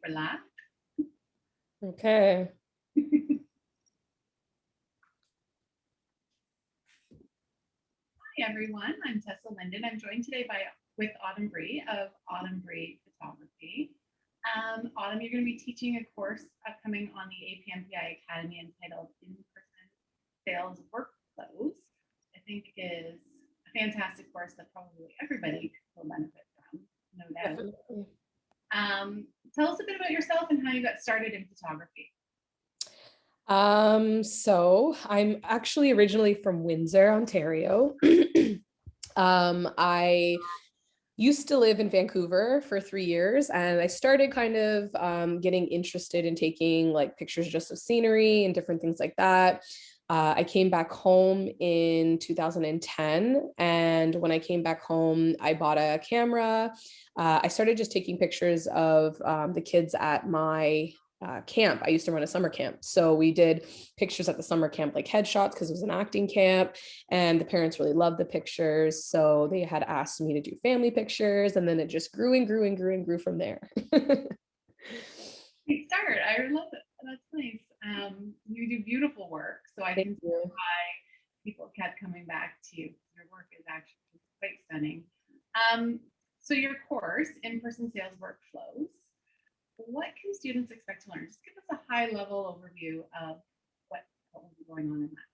overlap. Okay. Hi everyone, I'm Tessa Linden. I'm joined today with Autumn Bri of Autumn Bri Photography. Autumn, you're going to be teaching a course upcoming on the APNPI Academy entitled In-Person Sales Workflows. I think is a fantastic course that probably everybody will benefit from, no doubt. Definitely. Tell us a bit about yourself and how you got started in photography. So I'm actually originally from Windsor, Ontario. I used to live in Vancouver for 3 years, and I started kind of getting interested in taking like pictures just of scenery and different things like that. I came back home in 2010, and when I came back home, I bought a camera. I started just taking pictures of the kids at my camp. I used to run a summer camp. So we did pictures at the summer camp, like headshots, because it was an acting camp, and the parents really loved the pictures. So they had asked me to do family pictures, and then it just grew and grew and grew and grew from there. Great start. I love it. That's nice. You do beautiful work. So I can see why people kept coming back to you. Your work is actually quite stunning. So your course, In-Person Sales Workflows, what can students expect to learn? Just give us a high-level overview of what will be going on in that.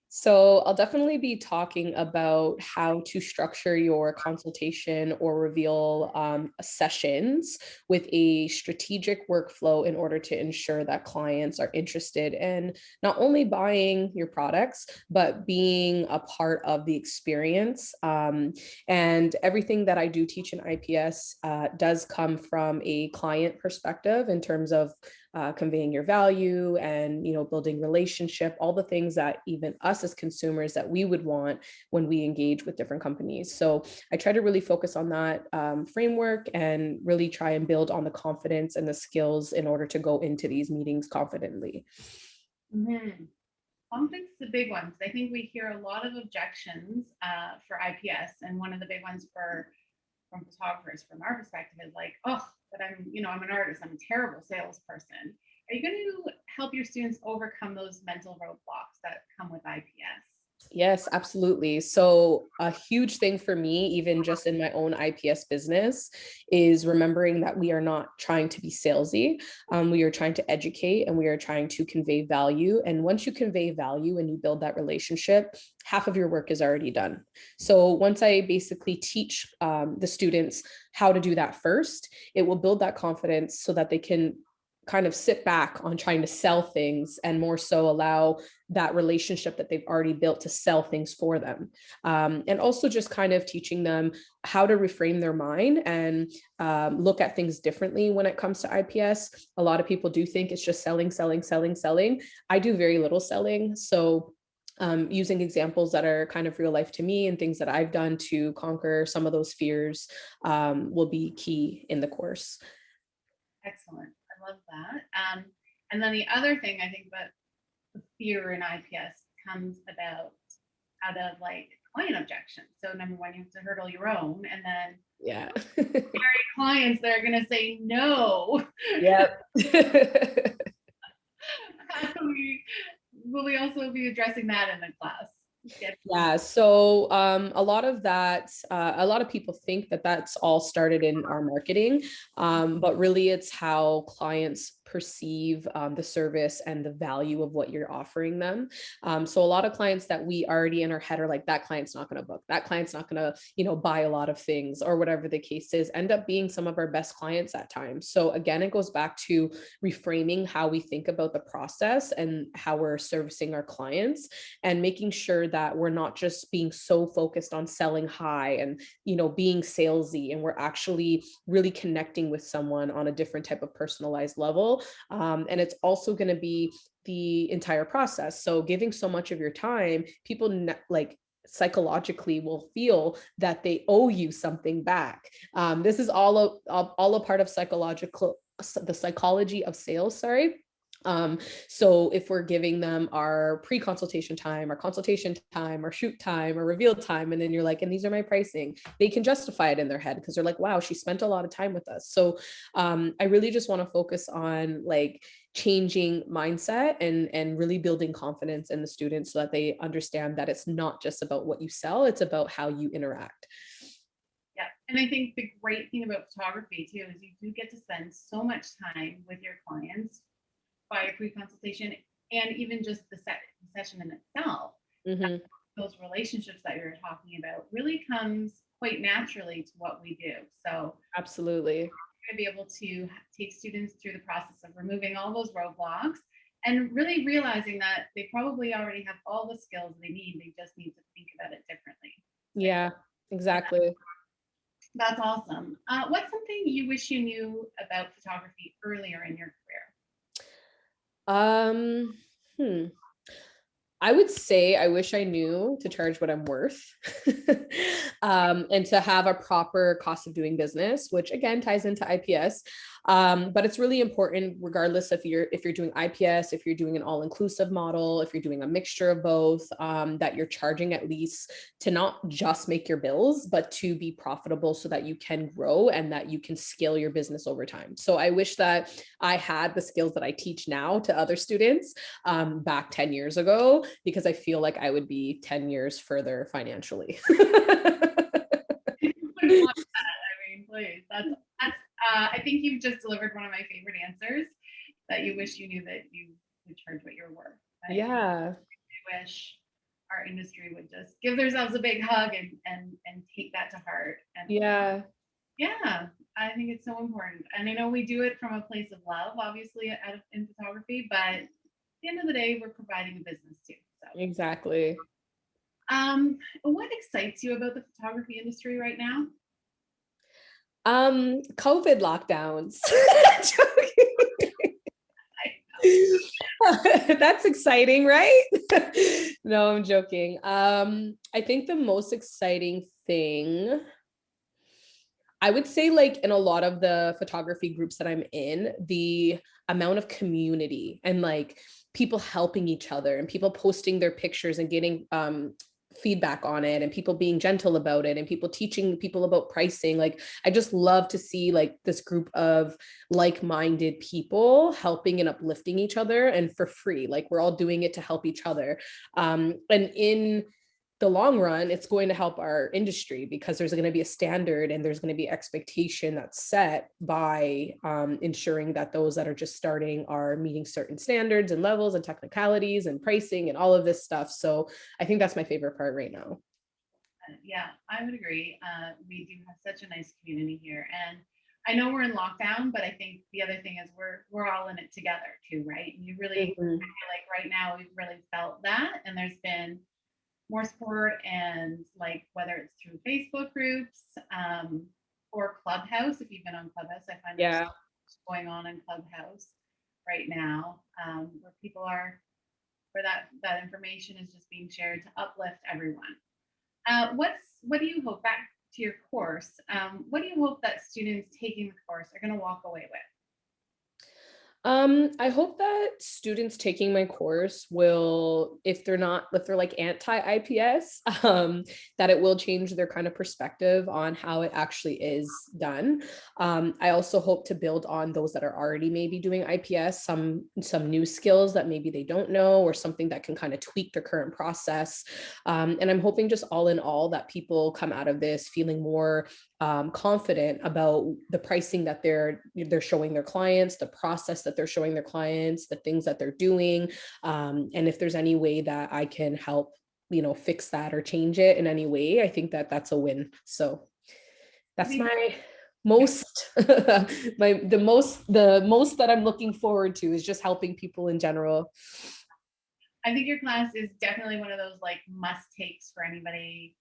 So I'll definitely be talking about how to structure your consultation or reveal sessions with a strategic workflow in order to ensure that clients are interested in not only buying your products, but being a part of the experience. And everything that I do teach in IPS does come from a client perspective in terms of conveying your value and, you know, building relationship, all the things that even us as consumers that we would want when we engage with different companies. So I try to really focus on that framework and really try and build on the confidence and the skills in order to go into these meetings confidently. Mm-hmm. Confidence is a big one, because I think we hear a lot of objections for IPS, and one of the big ones from photographers, from our perspective, is like, oh, but I'm an artist, I'm a terrible salesperson. Are you going to help your students overcome those mental roadblocks that come with IPS? Yes, absolutely. So a huge thing for me, even just in my own IPS business, is remembering that we are not trying to be salesy. We are trying to educate, and we are trying to convey value. And once you convey value and you build that relationship, half of your work is already done. So once I basically teach the students how to do that first, it will build that confidence so that they can kind of sit back on trying to sell things and more so allow that relationship that they've already built to sell things for them. And also just kind of teaching them how to reframe their mind and look at things differently when it comes to IPS. A lot of people do think it's just selling, selling, selling, selling. I do very little selling. So using examples that are kind of real life to me and things that I've done to conquer some of those fears will be key in the course. Excellent. I love that. And then the other thing I think that the fear in IPS comes about out of like client objections. So number one, you have to hurdle your own, and then clients that are going to say no. Yep. Will we also be addressing that in the class? Yeah, so a lot of that, a lot of people think that that's all started in our marketing, but really it's how clients perceive the service and the value of what you're offering them. So a lot of clients that we already in our head are like, that client's not going to book, that client's not going to, buy a lot of things, or whatever the case is, end up being some of our best clients at times. So again, it goes back to reframing how we think about the process and how we're servicing our clients, and making sure that we're not just being so focused on selling high and, being salesy, and we're actually really connecting with someone on a different type of personalized level. And it's also going to be the entire process. So giving so much of your time, people psychologically will feel that they owe you something back. This is all a part of the psychology of sales, sorry. So if we're giving them our pre-consultation time, our consultation time, our shoot time, our reveal time, and then you're like, and these are my pricing, they can justify it in their head because they're like, wow, she spent a lot of time with us. So I really just want to focus on like changing mindset and really building confidence in the students so that they understand that it's not just about what you sell, it's about how you interact. Yeah. And I think the great thing about photography too is you do get to spend so much time with your clients by a pre-consultation, and even just the session in itself. Mm-hmm. Those relationships that you're talking about really comes quite naturally to what we do. So Absolutely. we're going to be able to take students through the process of removing all those roadblocks and really realizing that they probably already have all the skills they need. They just need to think about it differently. Yeah, exactly. That's awesome. What's something you wish you knew about photography earlier in your Um, hmm. I would say I wish I knew to charge what I'm worth and to have a proper cost of doing business, which again ties into IPS. But it's really important, regardless if you're doing IPS, if you're doing an all-inclusive model, if you're doing a mixture of both, that you're charging at least to not just make your bills, but to be profitable so that you can grow and that you can scale your business over time. So I wish that I had the skills that I teach now to other students back 10 years ago, because I feel like I would be 10 years further financially. I mean, please, that's I think you've just delivered one of my favorite answers, that you wish you knew that you would charge what you're worth. Yeah. I wish our industry would just give themselves a big hug and take that to heart. And Yeah. yeah, I think it's so important. And I know we do it from a place of love, obviously, in photography, but at the end of the day, we're providing a business too. So Exactly. what excites you about the photography industry right now? COVID lockdowns. That's exciting, right? No, I'm joking. I think the most exciting thing, I would say, like in a lot of the photography groups that I'm in, the amount of community and like people helping each other and people posting their pictures and getting feedback on it and people being gentle about it and people teaching people about pricing. Like I just love to see like this group of like-minded people helping and uplifting each other and for free. Like we're all doing it to help each other. And in the long run, it's going to help our industry because there's going to be a standard and there's going to be expectation that's set by ensuring that those that are just starting are meeting certain standards and levels and technicalities and pricing and all of this stuff. So I think that's my favorite part right now. Yeah, I would agree. We do have such a nice community here, and I know we're in lockdown, but I think the other thing is we're all in it together too, right? And you really Mhm. I feel like right now we've really felt that, and there's been more support, and like whether it's through Facebook groups or Clubhouse. If you've been on Clubhouse, I find there's so Yeah. much going on in Clubhouse right now, where people are, where that information is just being shared to uplift everyone. What do you hope, back to your course? What do you hope that students taking the course are going to walk away with? I hope that students taking my course will, if they're like anti-IPS, that it will change their kind of perspective on how it actually is done. I also hope to build on those that are already maybe doing IPS, some new skills that maybe they don't know, or something that can kind of tweak their current process. And I'm hoping just all in all that people come out of this feeling more confident about the pricing that they're showing their clients, the process that they're showing their clients, the things that they're doing, and if there's any way that I can help, fix that or change it in any way, I think that that's a win. So that's my most the most that I'm looking forward to is just helping people in general. I think your class is definitely one of those like must takes for anybody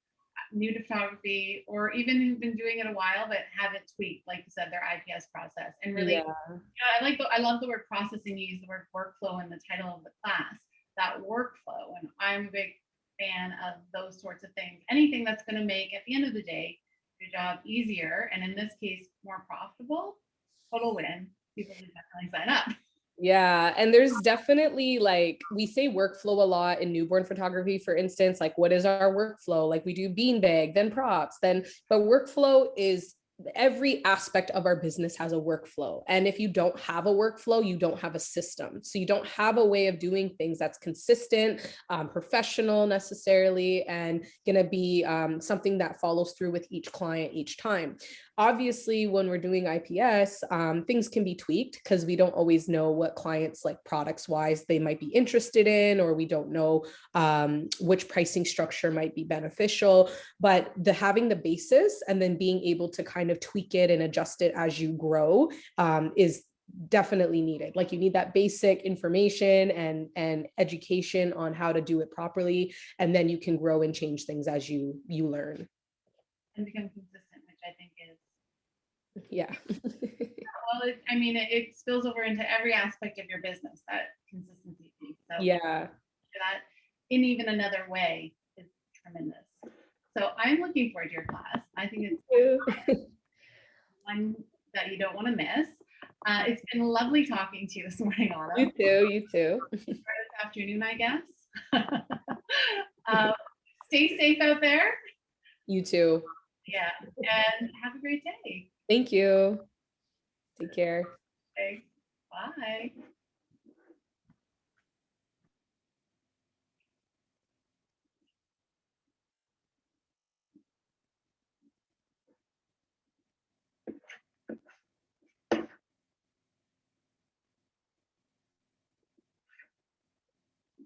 new to photography, or even who've been doing it a while but haven't tweaked, like you said, their IPS process. And really, Yeah. I love the word processing. You use the word workflow in the title of the class. That workflow, and I'm a big fan of those sorts of things. Anything that's going to make, at the end of the day, your job easier, and in this case, more profitable. Total win. People should definitely sign up. Yeah. And there's definitely like, we say workflow a lot in newborn photography, for instance, like what is our workflow? Like we do beanbag, then props, but workflow is every aspect of our business has a workflow. And if you don't have a workflow, you don't have a system. So you don't have a way of doing things that's consistent, professional necessarily, and going to be something that follows through with each client each time. Obviously, when we're doing IPS, things can be tweaked because we don't always know what clients like products wise they might be interested in, or we don't know which pricing structure might be beneficial. But having the basis and then being able to kind of tweak it and adjust it as you grow is definitely needed. Like you need that basic information and education on how to do it properly, and then you can grow and change things as you learn. And become consistent, which I think is yeah. well, I mean, it spills over into every aspect of your business, that consistency piece. So yeah, that in even another way is tremendous. So I'm looking forward to your class. I think it's one that you don't want to miss. It's been lovely talking to you this morning, Autumn. You too. This afternoon, I guess. Stay safe out there. You too. Yeah, and have a great day. Thank you. Take care. Okay. Bye.